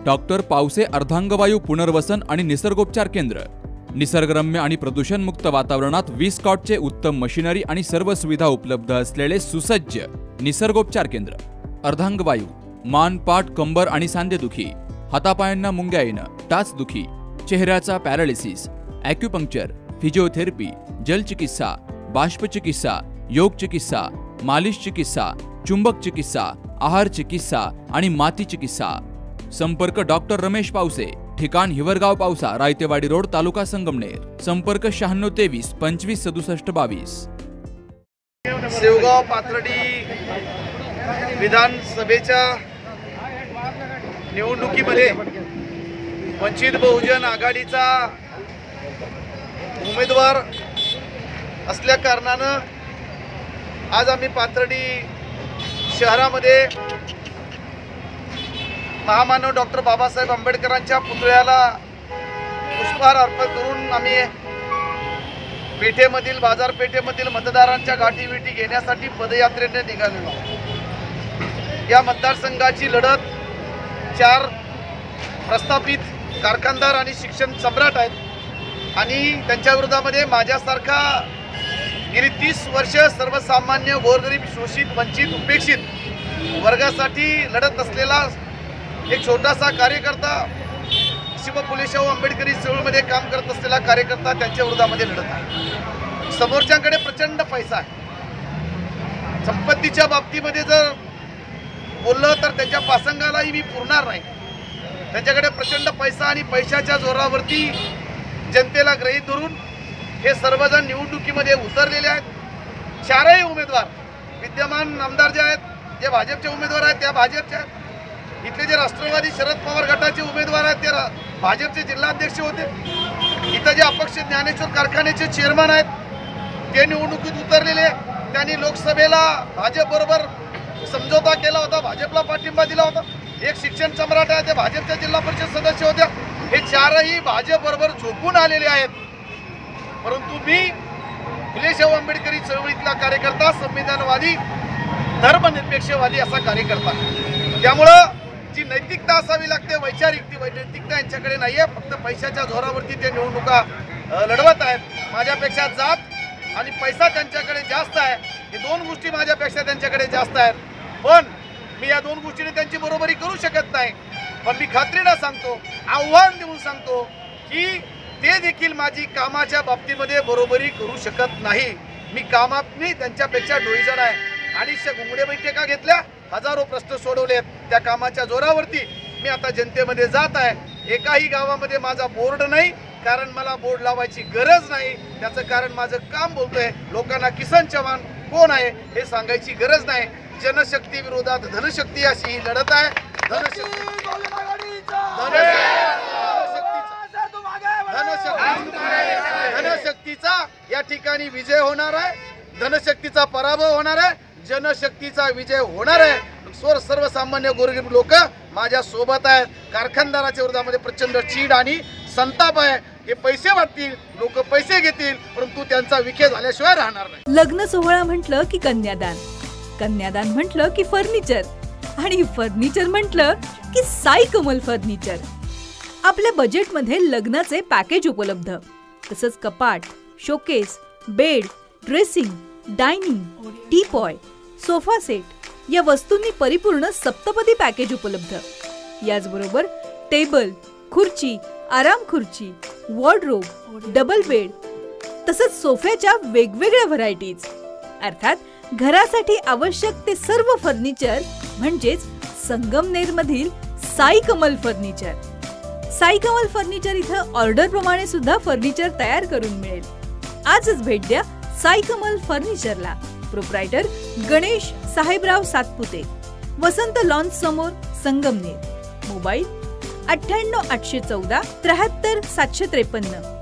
Doctor Pawase अर्धांगवायू पुनर्वसन आणि निसर्गोपचार केंद्र। निसर्गरम्य आणि प्रदूषणमुक्त वातावरणात 20 कॉटचे उत्तम मशिनरी आणि सर्व सुविधा उपलब्ध असलेले सुसज्ज निसर्गोपचार केंद्र। अर्धांगवायू, मान, पाठ, कंबर आणि सांधेदुखी, हातापायांना मुंग्या येणं, टाचदुखी, चेहऱ्याचा पॅरालिसिस, ॲक्युपंक्चर, फिजिओथेरपी, जलचिकित्सा, बाष्पचिकित्सा, योग चिकित्सा, मालिश चिकित्सा, चुंबक चिकित्सा, आहार चिकित्सा आणि माती चिकित्सा। संपर्क डॉक्टर रमेश पावसे, ठिकाण हिवरगाव पावसा, रायतेवाडी रोड, तालुका संगमनेर। संपर्क 9623 25 67 22। शेवगाव पाथर्डी विधानसभेच्या निवडणुकीमध्ये वंचित बहुजन आघाडीचा उमेदवार असल्या कारणानं आज आम्ही पाथर्डी शहरामध्ये महामानव डॉक्टर बाबासाहेब आंबेडकरांच्या पुतळ्याला पुष्पहार अर्पण करून आम्ही पेठेमधील बाजारपेठेमधील मतदारांच्या गाठीभेटी घेण्यासाठी पदयात्रेने निघालेलो आहोत। या मतदारसंघाची लढत 4 प्रस्थापित कारखानदार आणि शिक्षण सम्राट आहेत आणि त्यांच्या विरोधामध्ये माझ्यासारखा गेली 30 वर्ष सर्वसामान्य गोरगरीब शोषित वंचित उपेक्षित वर्गासाठी लढत असलेला एक छोटासा कार्यकर्ता, शिव फुले शाहू आंबेडकरी चळवळीमध्ये काम करत असलेला कार्यकर्ता त्यांच्या विरोधामध्ये लढत आहे। समोरच्याकडे प्रचंड पैसा आहे। संपत्तीच्या बाबतीमध्ये जर बोललं तर त्यांच्या प्रसंगालाही मी पुरणार नाही। त्यांच्याकडे प्रचंड पैसा आणि पैशाच्या जोरावरती जनतेला गृहीत धरून हे सर्वजण निवडणुकीमध्ये उतरलेले आहेत। 4ही उमेदवार विद्यमान आमदार जे आहेत, जे भाजपचे उमेदवार आहेत त्या भाजपचे आहेत। इथले जे राष्ट्रवादी शरद पवार गटाचे उमेदवार आहेत ते भाजपचे जिल्हाध्यक्ष होते। इथं जे अपक्ष ज्ञानेश्वर कारखान्याचे चेअरमन आहेत ते निवडणुकीत उतरलेले। त्यांनी लोकसभेला भाजपबरोबर समझोता केला होता, भाजपला पाठिंबा दिला होता। एक शिक्षण सम्राट आहे, ते भाजपच्या जिल्हा परिषद सदस्य होत्या। हे 4ही भाजपबरोबर झोपून आलेले आहेत। परंतु मी फुले शाहू आंबेडकरी चळवळीतला कार्यकर्ता, संविधानवादी, धर्मनिरपेक्षवादी असा कार्यकर्ता। त्यामुळं जी नैतिकता असावी लागते, वैचारिक ती नैतिकता यांच्याकडे नाही आहे। फक्त पैशाच्या जोरावरती ते निवडणुका लढवत आहेत। माझ्यापेक्षा जात आणि पैसा त्यांच्याकडे जास्त आहे। हे 2 गोष्टी माझ्यापेक्षा त्यांच्याकडे जास्त आहेत। पण मी या 2 गोष्टीने त्यांची बरोबरी करू शकत नाही। पण मी खात्रीने सांगतो, आव्हान देऊन सांगतो की ते देखील माझी कामाच्या बाबतीमध्ये बरोबरी करू शकत नाही। मी कामात त्यांच्यापेक्षा डोईजण आहे। 250 घुंगडे बैठका घेतल्या, हजारो प्रश्न सोडवलेत। त्या कामाच्या जोरावरती मी आता जनतेमध्ये जात आहे। एकाही गावामध्ये माझा बोर्ड नाही, कारण मला बोर्ड लावायची गरज नाही। त्याचं कारण माझं काम बोलतोय। लोकांना किसन चव्हाण कोण आहे हे सांगायची गरज नाही। जनशक्ती विरोधात धनशक्ती अशी ही लढत आहे। धनशक्तीचा या ठिकाणी विजय होणार आहे। धनशक्तीचा पराभव होणार आहे। जनशक्तीचा विजय होणार आहे। सर्वसामान्य गोरगरीब लोक माझ्या सोबत आहेत। कारखानदाराच्या विरोधामध्ये प्रचंड चीड आणि संताप आहे। हे पैसे वाटतील, लोक पैसे घेतील, परंतु त्यांचा विखे झाल्याशिवाय राहणार नाही। लग्न सोहळा म्हटलं की कन्यादान, कन्यादान म्हटलं की फर्निचर, आणि फर्निचर म्हटलं की साई कमल फर्निचर। आपल्या बजेटमध्ये लग्नाचे पॅकेज उपलब्ध, तसंच कपाट, showcase, bed, dressing, dining, teapoy, sofa set या वस्तूंनी परिपूर्ण सप्तपदी पॅकेज उपलब्ध। याचबरोबर टेबल, खुर्ची, आराम खुर्ची, वॉर्डरोब, डबल बेड, तसंच सोफ्याच्या वेगवेगळ्या व्हरायटीज। अर्थात घरासाठी आवश्यक ते सर्व फर्निचर म्हणजेच संगमनेरमधील साई कमल फर्निचर। साई कमल फर्निचर इथं ऑर्डर प्रमाणे सुद्धा फर्निचर तयार करून मिळेल। आजच भेट द्या साई कमल फर्निचरला। प्रोप्रायटर गणेश साहेबराव सातपुते, वसंत लॉन्स समोर, संगमनेर। मोबाईल 98 814 73 753।